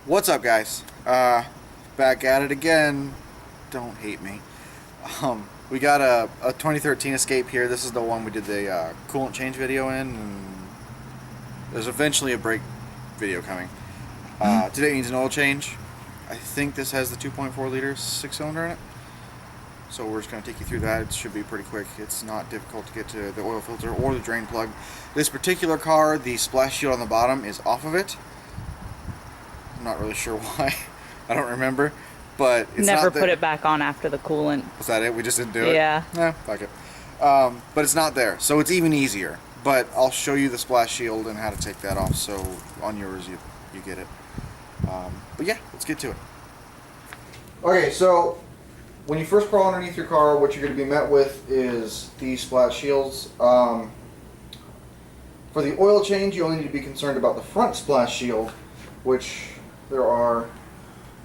What's up, guys? Back at it again. Don't hate me. We got a 2013 Escape here. This is the one we did the coolant change video in, and there's eventually a brake video coming. Today needs an oil change. I think this has the 2.4 liter 6-cylinder in it. So we're just going to take you through that. It should be pretty quick. It's not difficult to get to the oil filter or the drain plug. This particular car, the splash shield on the bottom is off of it. I'm not really sure why. I don't remember. But it's Never not put it back on after the coolant. Was that it? We just didn't do it? Yeah. Fuck it. But it's not there. So it's even easier. But I'll show you the splash shield and how to take that off, so on yours you get it. But yeah, let's get to it. Okay, so when you first crawl underneath your car, what you're going to be met with is these splash shields. For the oil change, you only need to be concerned about the front splash shield, which there are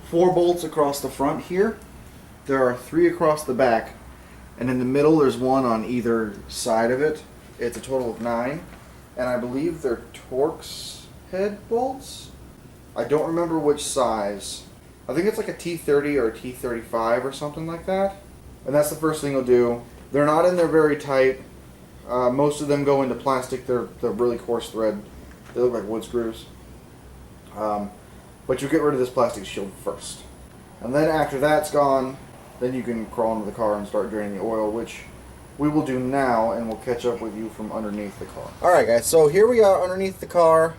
4 bolts across the front here. There are 3 across the back, and in the middle there's 1 on either side of it. It's a total of 9, and I believe they're Torx head bolts. I don't remember which size. I think it's like a T30 or a T35 or something like that. And that's the first thing you'll do. They're not in there very tight. Most of them go into plastic. They're really coarse thread. They look like wood screws. But you get rid of this plastic shield first. And then after that's gone, then you can crawl into the car and start draining the oil, which we will do now, and we'll catch up with you from underneath the car. Alright guys, so here we are underneath the car.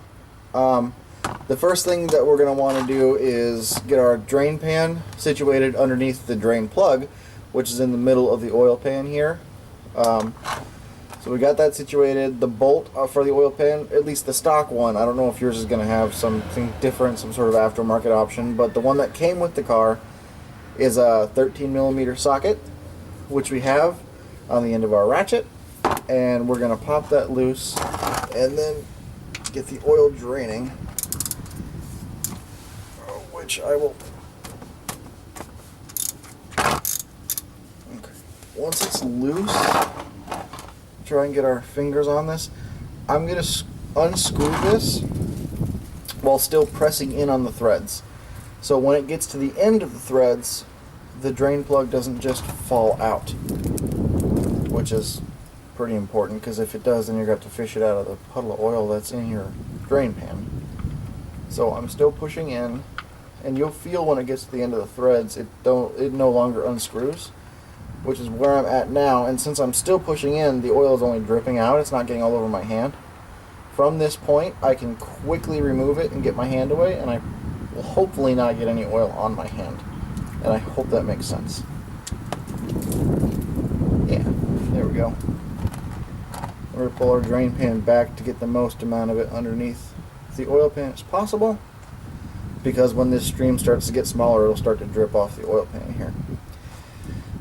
The first thing that we're going to want to do is get our drain pan situated underneath the drain plug, which is in the middle of the oil pan here. So we got that situated. The bolt for the oil pan, at least the stock one, I don't know if yours is going to have something different, some sort of aftermarket option, but the one that came with the car is a 13mm socket, which we have on the end of our ratchet, and we're going to pop that loose and then get the oil draining, which I will. Okay. Once it's loose, try and get our fingers on this. I'm going to unscrew this while still pressing in on the threads. So when it gets to the end of the threads, the drain plug doesn't just fall out, which is pretty important, because if it does, then you're going to have to fish it out of the puddle of oil that's in your drain pan. So I'm still pushing in, and you'll feel when it gets to the end of the threads, it no longer unscrews, which is where I'm at now. And since I'm still pushing in, the oil is only dripping out. It's not getting all over my hand. From this point, I can quickly remove it and get my hand away, and I will hopefully not get any oil on my hand. And I hope that makes sense. Yeah, there we go. We're going to pull our drain pan back to get the most amount of it underneath the oil pan as possible, because when this stream starts to get smaller, it'll start to drip off the oil pan here.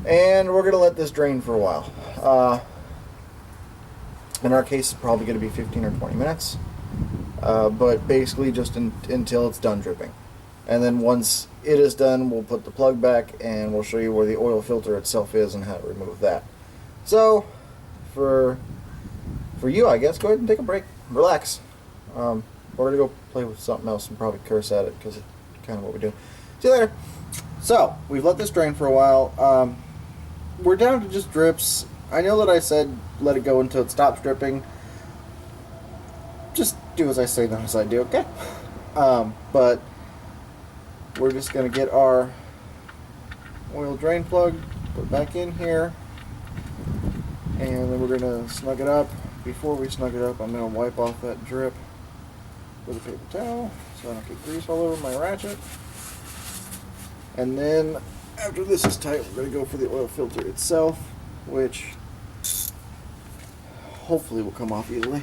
And we're going to let this drain for a while. In our case, it's probably going to be 15 or 20 minutes, but basically just until it's done dripping. And then once it is done, we'll put the plug back and we'll show you where the oil filter itself is and how to remove that. So, for you, I guess, go ahead and take a break. Relax. We're going to go play with something else and probably curse at it, because it's kind of what we do. See you later. So, we've let this drain for a while. We're down to just drips. I know that I said let it go until it stops dripping. Just do as I say, not as I do, okay? But we're just going to get our oil drain plug, put it back in here, and then we're going to snug it up. Before we snug it up, I'm going to wipe off that drip with a paper towel so I don't get grease all over my ratchet. And then after this is tight, we're going to go for the oil filter itself, which hopefully will come off easily.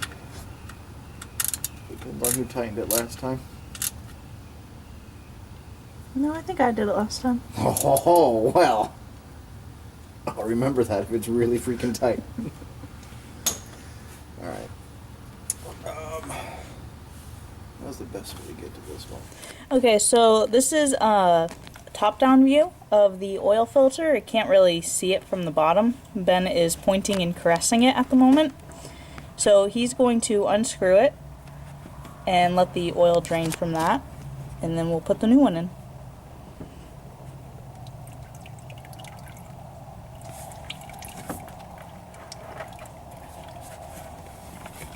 Depends on who tightened it last time. No, I think I did it last time. Oh, well. I'll remember that if it's really freaking tight. Alright. That was the best way to get to this one. Okay, so this is a top-down view of the oil filter. I can't really see it from the bottom. Ben is pointing and caressing it at the moment. So he's going to unscrew it and let the oil drain from that. and then we'll put the new one in.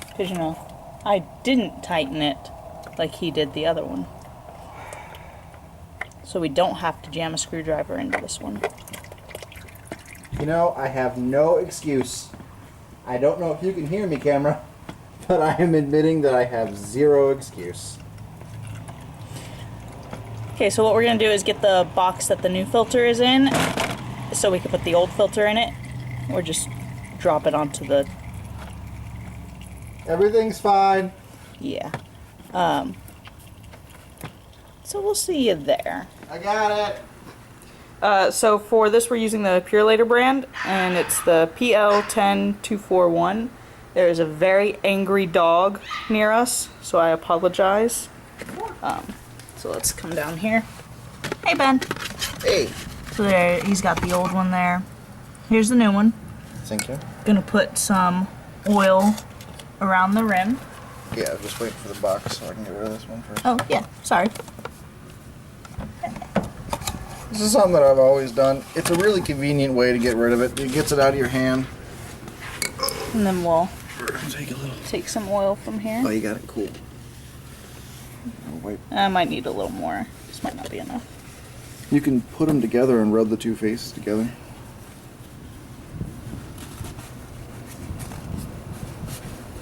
Because, you know, I didn't tighten it like he did the other one. So we don't have to jam a screwdriver into this one. You know, I have no excuse. I don't know if you can hear me, camera, but I am admitting that I have zero excuse. Okay, so what we're going to do is get the box that the new filter is in so we can put the old filter in it, or just drop it onto the... Everything's fine. yeah. So we'll see you there. I got it. So for this we're using the Purelator brand, and it's the PL10241. There is a very angry dog near us, so I apologize. So let's come down here. Hey Ben. Hey. So there, he's got the old one there. Here's the new one. Thank you. Gonna put some oil around the rim. Yeah, I'm just waiting for the box so I can get rid of this one first. Oh yeah, sorry. This is something that I've always done. It's a really convenient way to get rid of it. It gets it out of your hand. And then we'll Take a little. take some oil from here. Oh, you got it. Cool. Oh, wait. I might need a little more. This might not be enough. You can put them together and rub the two faces together.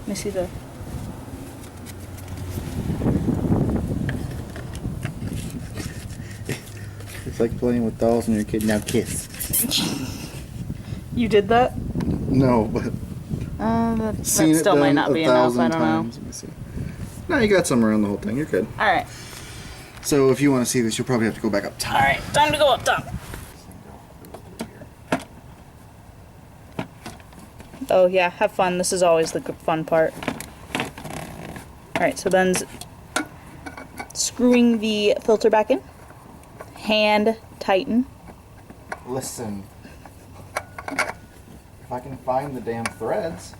Let me see the... It's like playing with dolls and your kid. Now kiss. You did that? No, but That seen it still might done not be a enough. thousand I don't times. Let me see. No, you got some around the whole thing. You're good. know. Alright. So if you want to see this, you'll probably have to go back up top. Alright, time to go up top. Oh yeah, have fun. This is always the fun part. Alright, so Ben's screwing the filter back in. Hand tighten. Listen. If I can find the damn threads.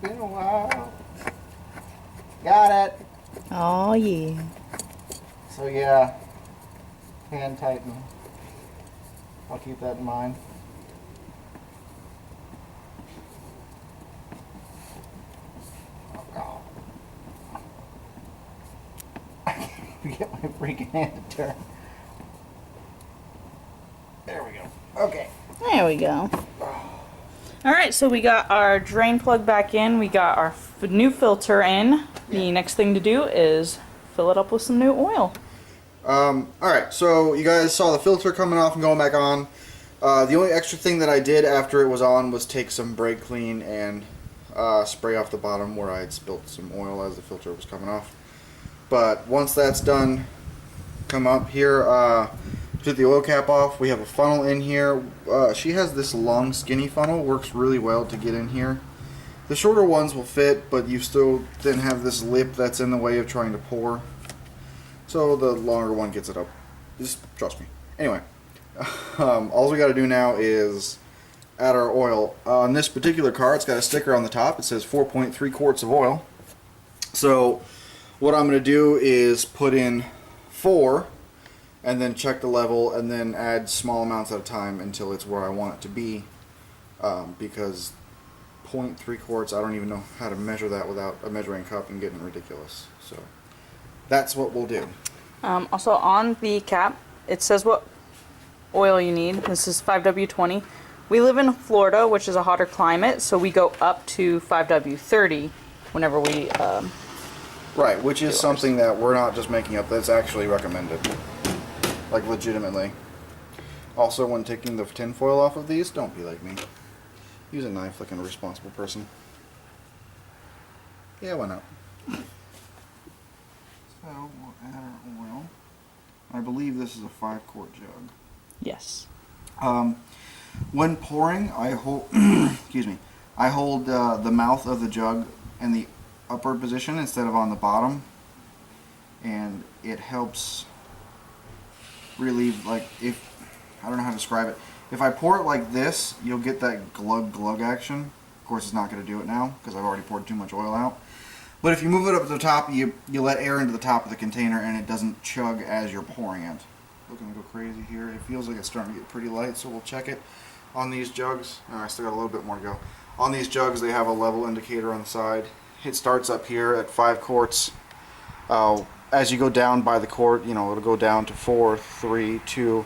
Been a while. Got it. Oh yeah. So yeah, hand tighten. I'll keep that in mind. Oh, I can't even get my freaking hand to turn. There we go. Okay. There we go. Alright, so we got our drain plug back in. We got our new filter in. The next thing to do is fill it up with some new oil. Alright, so you guys saw the filter coming off and going back on. The only extra thing that I did after it was on was take some brake clean and spray off the bottom where I had spilt some oil as the filter was coming off. But once that's done, come up here, took the oil cap off. We have a funnel in here. She has this long skinny funnel, works really well to get in here. The shorter ones will fit, but you still then have this lip that's in the way of trying to pour. So the longer one gets it up. Just trust me. Anyway, all we got to do now is add our oil. On this particular car, it's got a sticker on the top. It says 4.3 quarts of oil. So what I'm going to do is put in 4 and then check the level and then add small amounts at a time until it's where I want it to be, because 0.3 quarts, I don't even know how to measure that without a measuring cup and getting ridiculous. So that's what we'll do. Also on the cap, it says what oil you need. This is 5W20. We live in Florida, which is a hotter climate, so we go up to 5W30 whenever we... Right, which is something that we're not just making up, that's actually recommended. Like, legitimately. Also, when taking the tinfoil off of these, don't be like me. Use a knife like a responsible person. Yeah, why not? So, we'll add our oil. I believe this is a 5-quart jug. Yes. When pouring, I hold, excuse me, I hold the mouth of the jug in the upper position instead of on the bottom, and it helps relieve, like, if I don't know how to describe it. If I pour it like this, you'll get that glug glug action, Of course, it's not going to do it now because I've already poured too much oil out. But if you move it up to the top, you let air into the top of the container and it doesn't chug as you're pouring it. Looking to go crazy here. It feels like it's starting to get pretty light, so we'll check it on these jugs. Oh, I still got a little bit more to go. On these jugs, they have a level indicator on the side. It starts up here at 5 quarts. As you go down by the quart, you know, it'll go down to 4, 3, 2,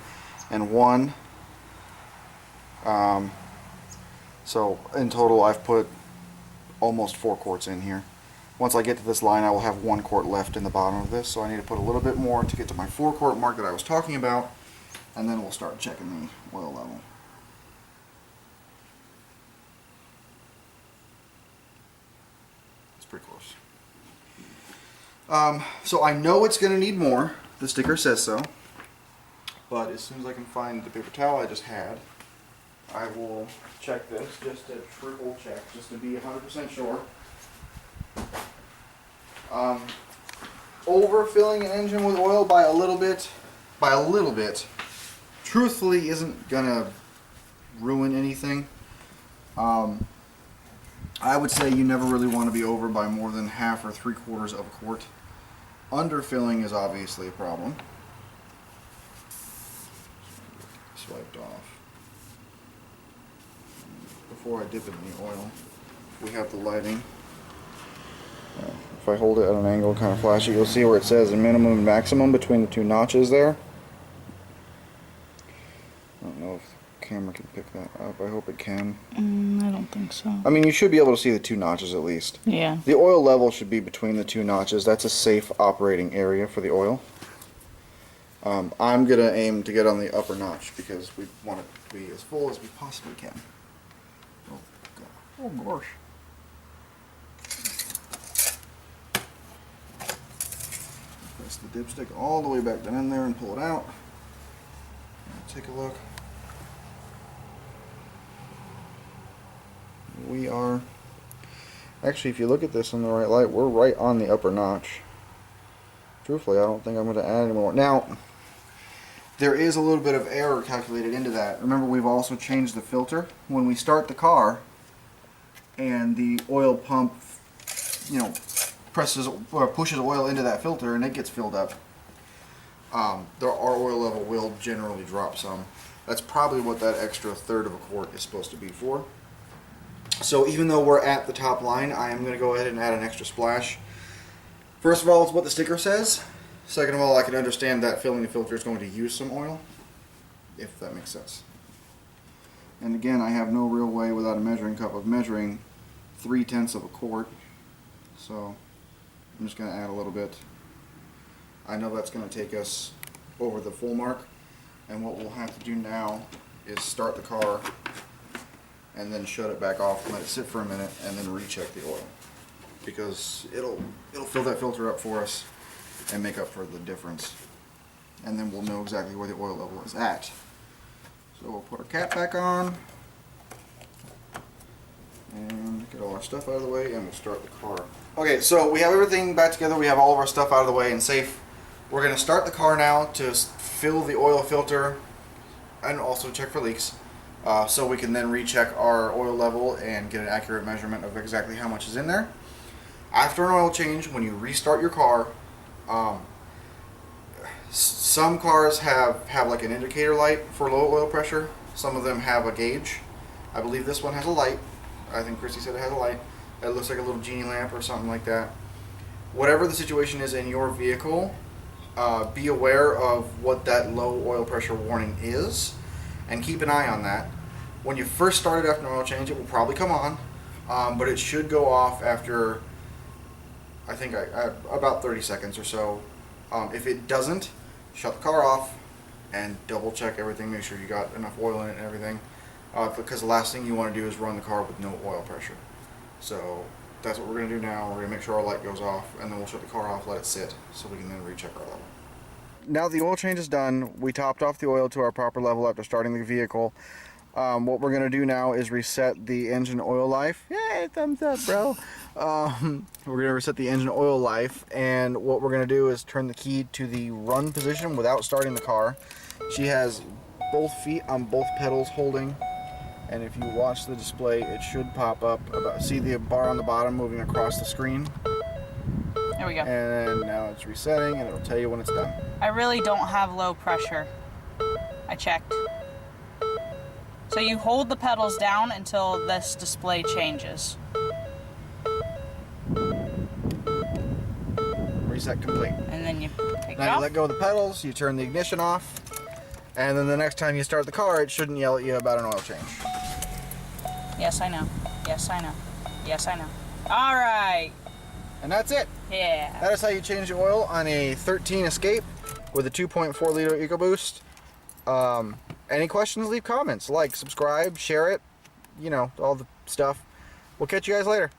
and 1. So in total, I've put almost 4 quarts in here. Once I get to this line, I will have 1 quart left in the bottom of this, so I need to put a little bit more to get to my 4 quart mark that I was talking about, and then we'll start checking the oil level. It's pretty close. So I know it's going to need more. The sticker says so. But as soon as I can find the paper towel I just had, I will check this just to triple check, just to be 100% sure. Overfilling an engine with oil by a little bit, truthfully isn't gonna ruin anything. I would say you never really want to be over by more than half or 3/4 of a quart. Underfilling is obviously a problem. Swiped off. Before I dip it in the oil, we have the lighting. If I hold it at an angle, kind of flash it, you'll see where it says the minimum and maximum between the 2 notches there. I don't know if the camera can pick that up. I hope it can. I don't think so. I mean, you should be able to see the 2 notches at least. Yeah. The oil level should be between the 2 notches. That's a safe operating area for the oil. I'm going to aim to get on the upper notch because we want it to be as full as we possibly can. Oh, God. Oh gosh. Press the dipstick all the way back down in there and pull it out. Take a look. We are, actually, if you look at this in the right light, we're right on the upper notch. Truthfully, I don't think I'm going to add any more. Now, there is a little bit of error calculated into that. Remember, we've also changed the filter. When we start the car and the oil pump, you know, presses or pushes oil into that filter and it gets filled up, our oil level will generally drop some. That's probably what that extra 1/3 of a quart is supposed to be for. So even though we're at the top line, I am going to go ahead and add an extra splash. First of all, it's what the sticker says. Second of all, I can understand that filling the filter is going to use some oil, if that makes sense. And again, I have no real way without a measuring cup of measuring 3/10 of a quart. So I'm just going to add a little bit. I know that's going to take us over the full mark. And what we'll have to do now is start the car and then shut it back off, let it sit for a minute, and then recheck the oil. Because it'll fill that filter up for us and make up for the difference. And then we'll know exactly where the oil level is at. So we'll put our cap back on and get all our stuff out of the way, and we'll start the car. Okay, so we have everything back together. We have all of our stuff out of the way and safe. We're going to start the car now to fill the oil filter and also check for leaks. So we can then recheck our oil level and get an accurate measurement of exactly how much is in there. After an oil change, when you restart your car, some cars have like an indicator light for low oil pressure. Some of them have a gauge. I believe this one has a light. I think Christy said it has a light. It looks like a little genie lamp or something like that. Whatever the situation is in your vehicle, be aware of what that low oil pressure warning is and keep an eye on that. When you first start it after an oil change, it will probably come on, but it should go off after, I think, about 30 seconds or so. If it doesn't, shut the car off and double check everything, make sure you got enough oil in it and everything, because the last thing you want to do is run the car with no oil pressure. So that's what we're going to do now. We're going to make sure our light goes off, and then we'll shut the car off, let it sit, so we can then recheck our level. Now the oil change is done, we topped off the oil to our proper level after starting the vehicle. What we're going to do now is reset the engine oil life. Yay, thumbs up, bro. We're going to reset the engine oil life, and what we're going to do is turn the key to the run position without starting the car. She has both feet on both pedals holding And if you watch the display, it should pop up. See the bar on the bottom moving across the screen? There we go. And now it's resetting, and it'll tell you when it's done. I really don't have low pressure. I checked. So you hold the pedals down until this display changes. Reset complete. And then you take it Now you off. let go of the pedals, you turn the ignition off, and then the next time you start the car, it shouldn't yell at you about an oil change. Yes, I know. Yes, I know. Yes, I know. All right. And that's it. Yeah. That is how you change the oil on a 13 Escape with a 2.4 liter EcoBoost. Any questions, leave comments. Like, subscribe, share it. You know, all the stuff. We'll catch you guys later.